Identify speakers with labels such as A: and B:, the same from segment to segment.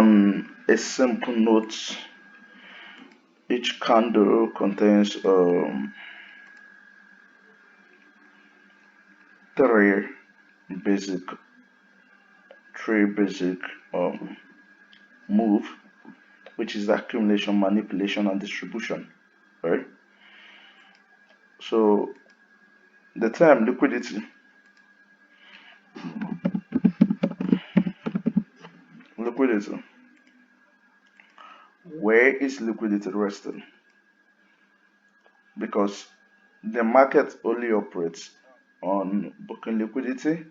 A: On a simple note, each candle contains three basic three basic um, move, which is accumulation, manipulation, and distribution. Right. So the term liquidity. Where is liquidity resting? Because the market only operates on booking liquidity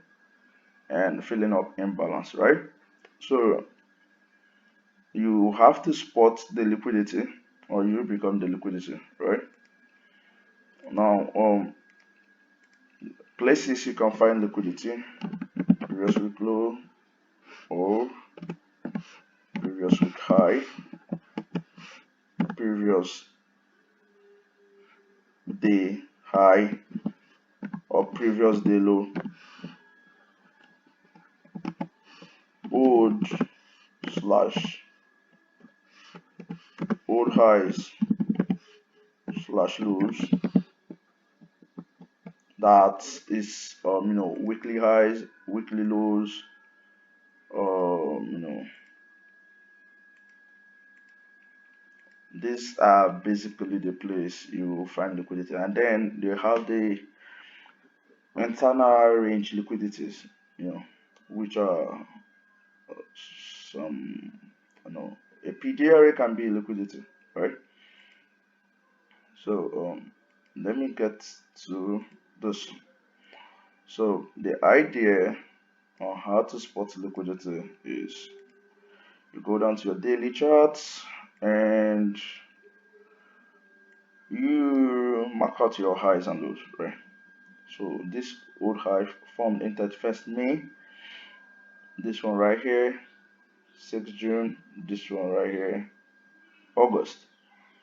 A: and filling up imbalance, right? So you have to spot the liquidity or you become the liquidity, right? Now, places you can find liquidity: previous week low or previous week high, previous day high, or previous day low, old slash old highs slash lows. That is weekly highs, weekly lows, um you know these are basically the place you will find liquidity. And then they have the internal range liquidities, you know which are some, a PDRA can be liquidity, right? So let me get to this. So the idea on how to spot liquidity is you go down to your daily charts and you mark out your highs and lows, right? So this old high formed in 31st May, this one right here, 6th June, this one right here, August,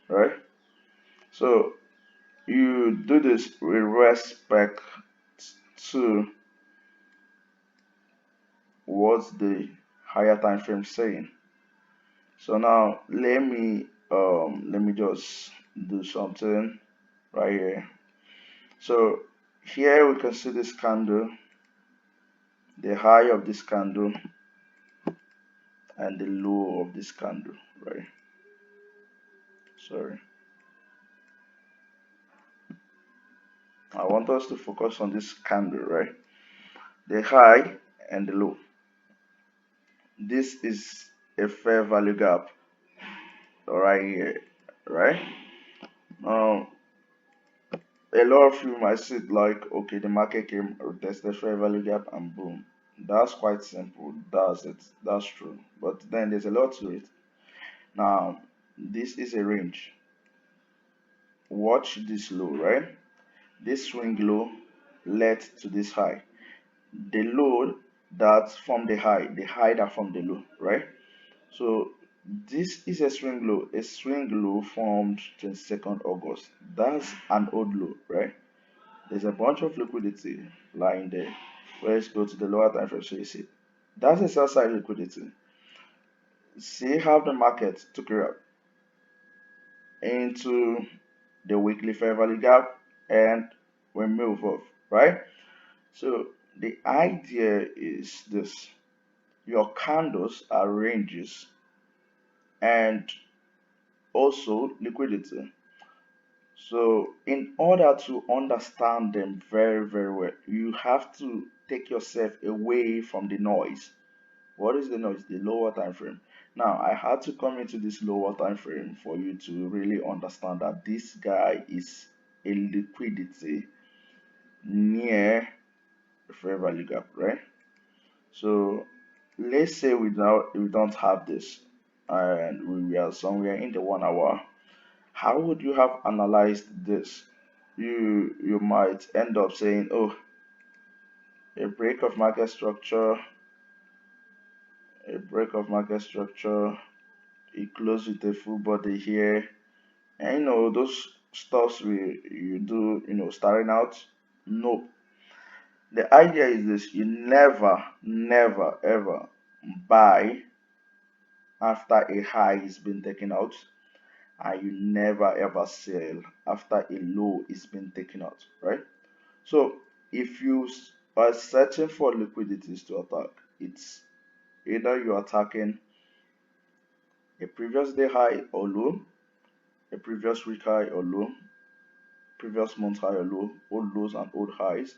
A: right? So you do this with respect to what's the higher time frame saying. So now let me just do something right here. So here we can see this candle, the high of this candle and the low of this candle, right? Sorry, I want us to focus on this candle, right? The high and the low. This is a fair value gap right here, right? Now, a lot of you might see it like, okay, the market came, tested fair value gap, and boom. That's quite simple. That's it. That's true. But then there's a lot to it. Now, this is a range. Watch this low, right? This swing low led to this high. The low that's from the high that from the low, right? So this is a swing low formed 22nd August. That's an old low, right? There's a bunch of liquidity lying there. Let's go to the lower time frame so you see. That's a sell side liquidity. See how the market took it up into the weekly fair value gap and we move off, right? So the idea is this: your candles are ranges and also liquidity. So in order to understand them very, very well, you have to take yourself away from the noise. What is the noise? The lower time frame. Now I had to come into this lower time frame for you to really understand that this guy is a liquidity near the fair value gap, right? So let's say we don't have this and we are somewhere in the 1 hour. How would you have analyzed this? You might end up saying, oh, a break of market structure, a break of market structure, it closed with a full body here. And those stuffs you do, starting out. No. The idea is this: you never, never, ever buy after a high is been taken out, and you never ever sell after a low is been taken out, right? So if you are searching for liquidities to attack, it's either you're attacking a previous day high or low, a previous week high or low, previous month high or low, old lows and old highs,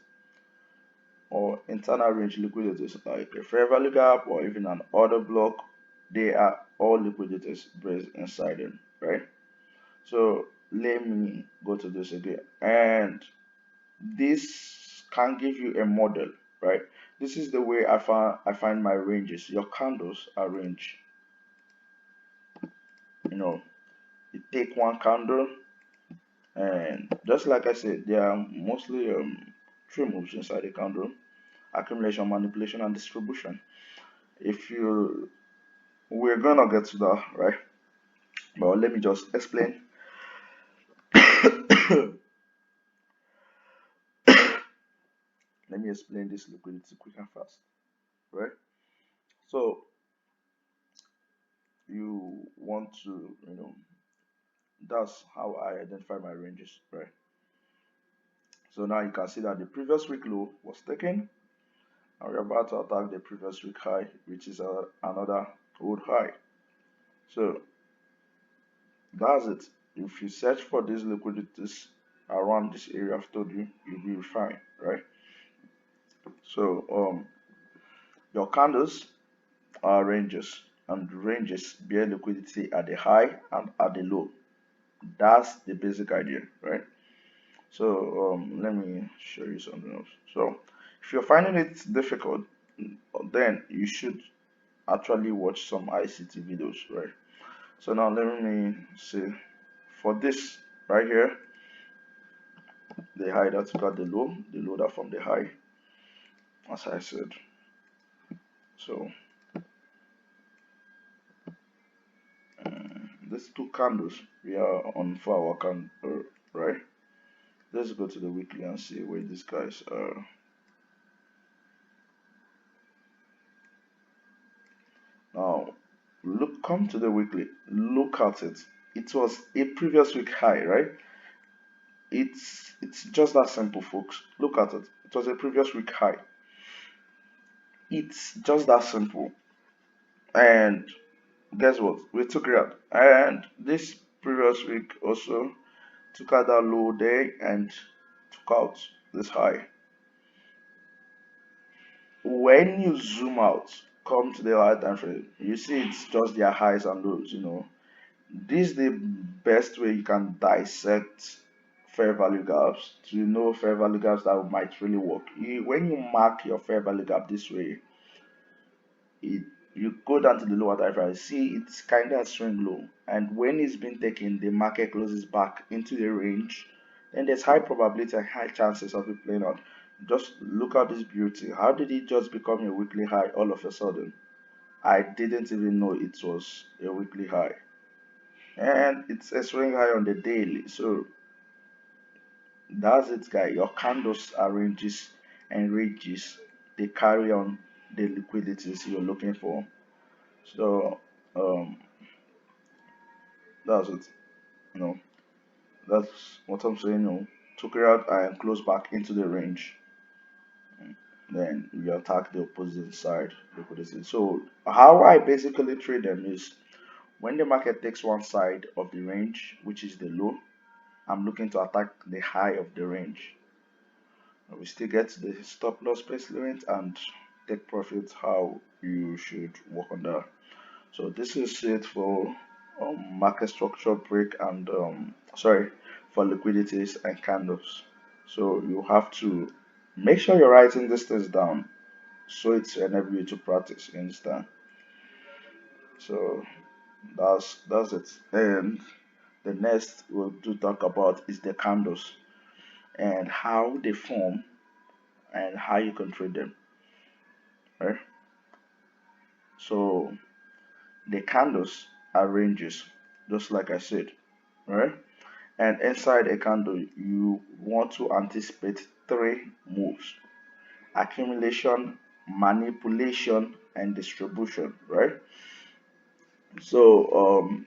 A: or internal range liquidities like a fair value gap or even an order block. They are all liquidities based inside them, right? So let me go to this again. And this can give you a model, right? This is the way I find my ranges. Your candles are range. You know, you take one candle, and just like I said, there are mostly three moves inside a candle: accumulation, manipulation, and distribution. If you We're gonna get to that, right? But let me just explain. Let me explain this liquidity quick and fast, right? So you want to, that's how I identify my ranges, right? So now you can see that the previous week low was taken, and we're about to attack the previous week high, which is another old high. So that's it. If you search for these liquidities around this area I've told you, you'll be fine, right? So your candles are ranges, and ranges bear liquidity at the high and at the low. That's the basic idea, right? So let me show you something else. So if you're finding it difficult, then you should actually watch some ICT videos, right? So now let me see for this right here, the high that got the low that from the high, as I said. So these two candles, we are on 4 hour candle, right? Let's go to the weekly and see where these guys are. Now, come to the weekly. Look at it. It was a previous week high, right? It's just that simple, folks. Look at it. It was a previous week high. It's just that simple. And guess what? We took it out. And this previous week also took out that low day and took out this high. When you zoom out, come to the higher time frame, you see it's just their highs and lows. This is the best way you can dissect fair value gaps to know fair value gaps that might really work. When you mark your fair value gap this way, it you go down to the lower time frame, see it's kind of swing low, and when it's been taken, the market closes back into the range. Then there's high probability and high chances of it playing out. Just look at this beauty. How did it just become a weekly high all of a sudden? I didn't even know it was a weekly high. And it's a swing high on the daily. So that's it, guy. Your candles are ranges and ranges. They carry on the liquidities you're looking for. So um, that's it. You know, that's what I'm saying. Took it out and close back into the range. Then you attack the opposite side liquidity. So how I basically trade them is when the market takes one side of the range, which is the low, I'm looking to attack the high of the range. We still get the stop loss placement and take profit how you should work on that. So this is it for market structure break and sorry, for liquidities and candles. So you have to make sure you're writing these things down so it's enable you to practice. You understand? So that's it. And the next we'll do talk about is the candles and how they form and how you can trade them. Right? So the candles are ranges, just like I said, right? And inside a candle, you want to anticipate three moves: accumulation, manipulation, and distribution, right? So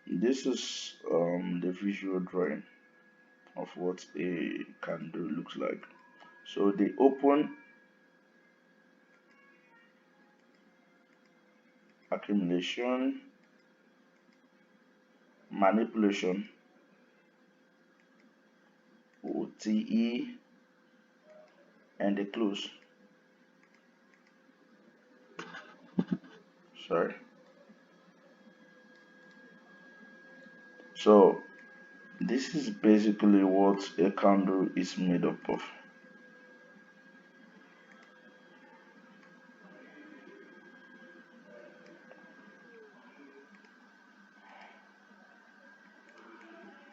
A: this is the visual drawing of what a candle looks like. So the open, accumulation, manipulation, OTE, and the close. Sorry. So this is basically what a candle is made up of.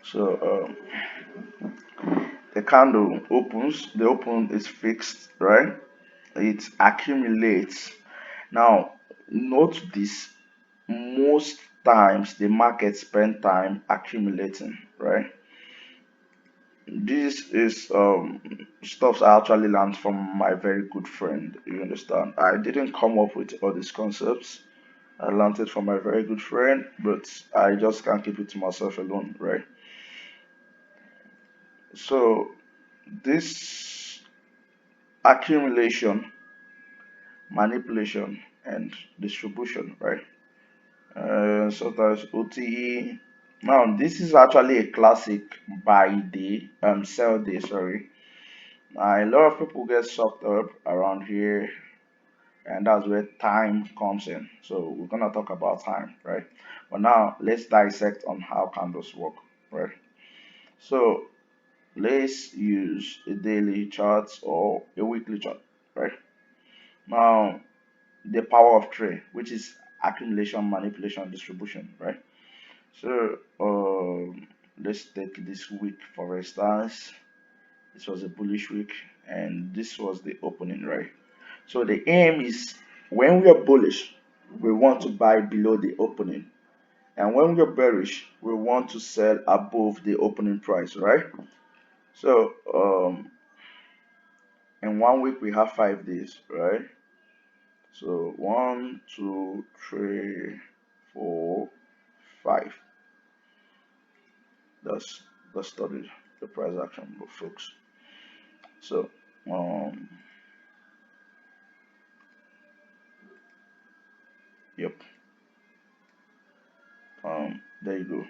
A: So the candle opens, the open is fixed, right? It accumulates. Now, note this, most times the market spend time accumulating, right? This is stuff I actually learned from my very good friend. You understand? I didn't come up with all these concepts. I learned it from my very good friend, but I just can't keep it to myself alone, right? So this accumulation, manipulation, and distribution, right? Sometimes OTE. Now this is actually a classic buy day, sell day, sorry. A lot of people get sucked up around here, and that's where time comes in. So we're gonna talk about time, right? But now let's dissect on how candles work, right? So let's use a daily chart or a weekly chart, right? Now the power of trade, which is accumulation, manipulation, distribution, right? So let's take this week for instance. This was a bullish week, and this was the opening, right? So the aim is when we are bullish, we want to buy below the opening, and when we are bearish, we want to sell above the opening price, right? So in 1 week we have 5 days, right? So 1, 2, 3, 4, 5. That's that's studied the price action, but folks. So um, yep, there you go.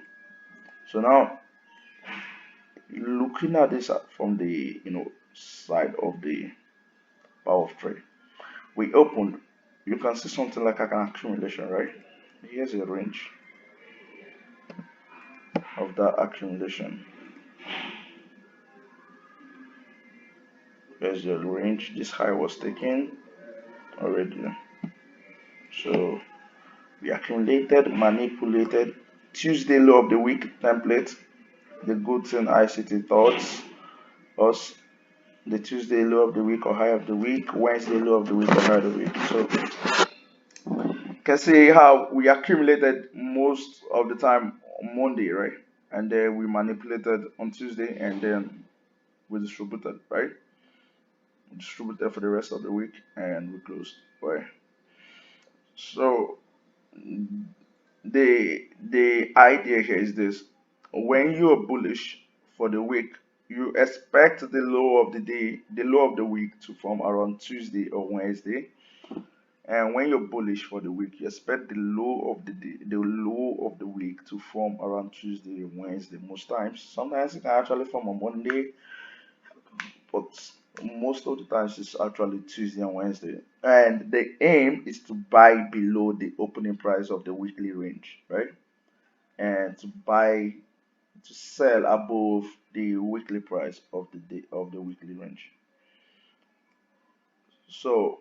A: So now looking at this from the side of the power of trade, we opened. You can see something like an accumulation, right? Here's a range of that accumulation. Here's the range. This high was taken already. So we accumulated, manipulated. Tuesday low of the week template. The good thing ICT thoughts us the Tuesday low of the week or high of the week, Wednesday low of the week or high of the week. So you can see how we accumulated most of the time on Monday, right? And then we manipulated on Tuesday and then we distributed, right? We distributed for the rest of the week and we closed, right? So the idea here is this: when you are bullish for the week, you expect the low of the day, the low of the week to form around Tuesday or Wednesday. And when you're bullish for the week, you expect the low of the day, the low of the week to form around Tuesday or Wednesday most times. Sometimes it can actually form on Monday, but most of the times it's actually Tuesday and Wednesday. And the aim is to buy below the opening price of the weekly range, right? And to sell above the weekly price of the day of the weekly range. So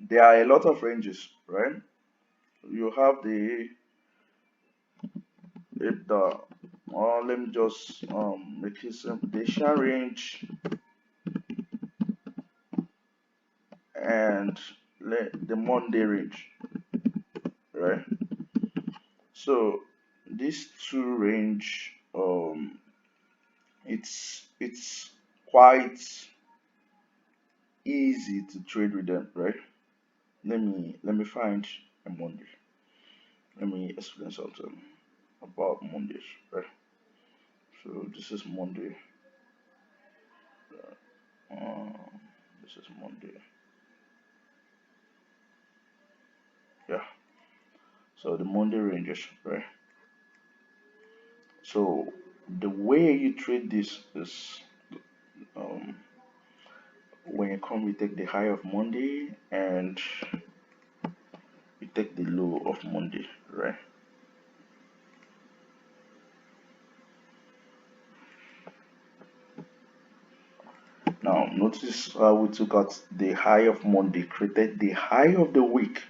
A: there are a lot of ranges, right? You have the let me just make it simple. The Asian range and the Monday range, right? So these two range, it's quite easy to trade with them, right? Let me find a Monday. Let me explain something about Mondays, right? So this is Monday. Uh, this is Monday. Yeah. So the Monday ranges, right? So the way you trade this is um, when you come, you take the high of Monday and you take the low of Monday, right? Now notice how we took out the high of Monday, created the high of the week,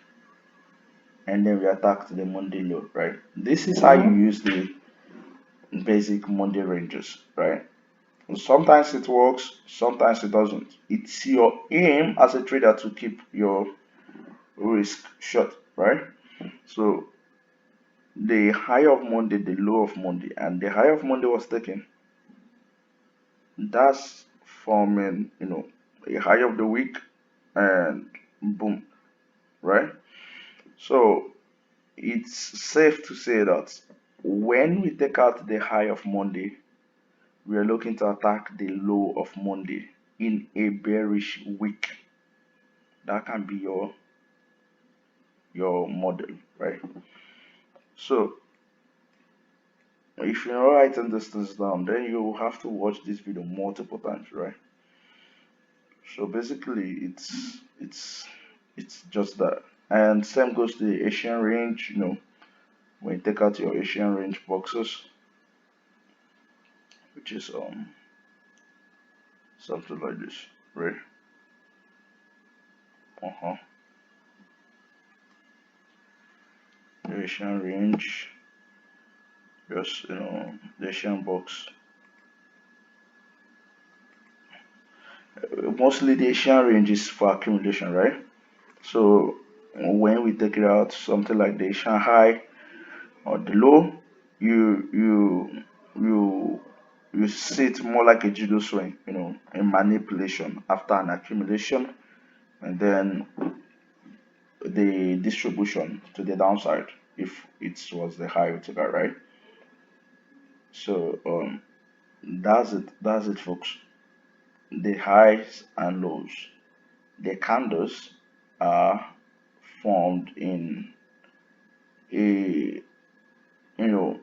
A: and then we attacked the Monday low, right? This is how you use the basic Monday ranges, right? Sometimes it works, sometimes it doesn't. It's your aim as a trader to keep your risk short, right? So the high of Monday, the low of Monday, and the high of Monday was taken. That's forming, a high of the week and boom, right? So it's safe to say that when we take out the high of Monday, we are looking to attack the low of Monday in a bearish week. That can be your model, right? So if you're not writing this things down, then you will have to watch this video multiple times, right? So basically, it's just that, and same goes to the Asian range. When you take out your Asian range boxes, which is something like this, right? Uh-huh. The Asian range, just the Asian box. Mostly the Asian range is for accumulation, right? So when we take it out, something like the Shanghai or the low, you you you you see it more like a judo swing, a manipulation after an accumulation, and then the distribution to the downside if it was the high we took out, right? So that's it, folks. The highs and lows, the candles are formed in a you know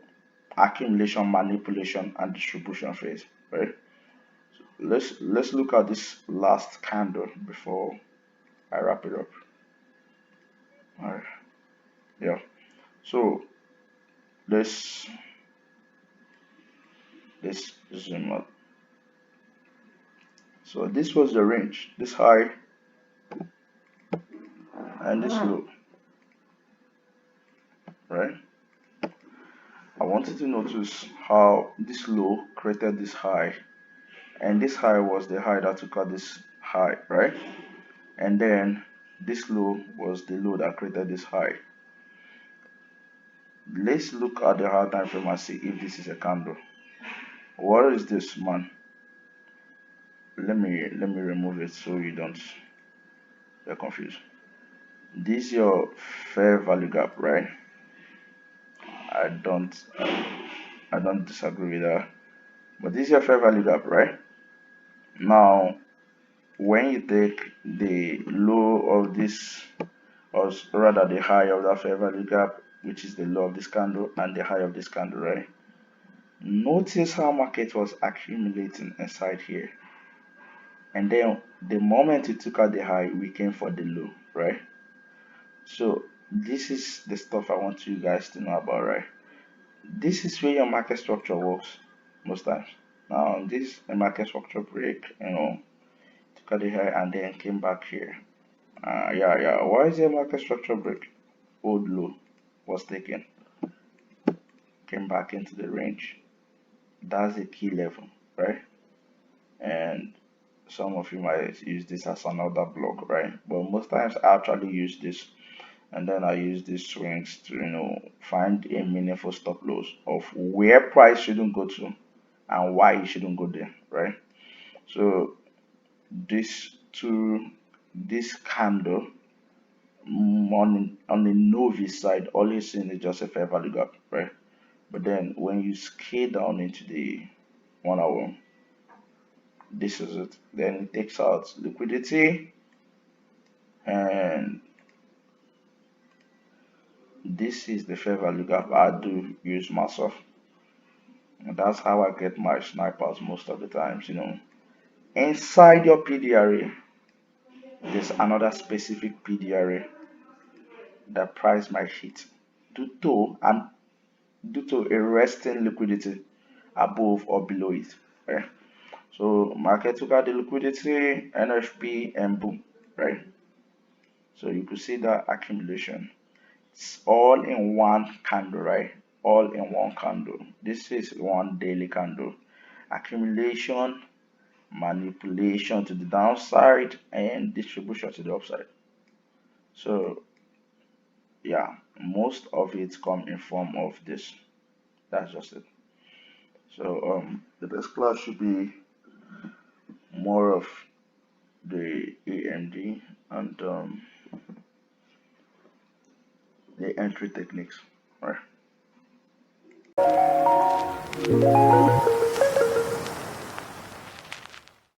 A: accumulation, manipulation, and distribution phase, right? Let's look at this last candle before I wrap it up. All right. Yeah. So let's zoom out. So this was the range, this high and this low, right? I wanted to notice how this low created this high, and this high was the high that took out this high, right? And then this low was the low that created this high. Let's look at the higher time frame and see if this is a candle. What is this, man? Let me remove it so you don't get confused. This is your fair value gap, right? I don't I don't disagree with that. But this is your fair value gap, right? Now when you take the low of this, or rather the high of that fair value gap, which is the low of this candle, and the high of this candle, right? Notice how market was accumulating inside here, and then the moment it took out the high, we came for the low, right? So this is the stuff I want you guys to know about, right? This is where your market structure works most times. Now this a market structure break, took out the high and then came back here. Yeah. Why is a market structure break? Old low was taken, came back into the range. That's a key level, right? And some of you might use this as another block, right? But most times I actually use this, and then I use these swings to find a meaningful stop loss of where price shouldn't go to and why it shouldn't go there, right? So this to this candle On the novice side, all you're seeing is just a fair value gap, right? But then when you scale down into the 1 hour, this is it. Then it takes out liquidity, and this is the fair value gap I do use myself. And that's how I get my snipers most of the times. Inside your PDRA, there's another specific PDRA that price might hit due to and due to a resting liquidity above or below it. Right? So market took out the liquidity, NFP, and boom, right? So you could see that accumulation. It's all in one candle, right? All in one candle. This is one daily candle. Accumulation, manipulation to the downside, and distribution to the upside. So yeah, most of it come in form of this. That's just it. So the best class should be more of the AMD and the entry techniques. Right.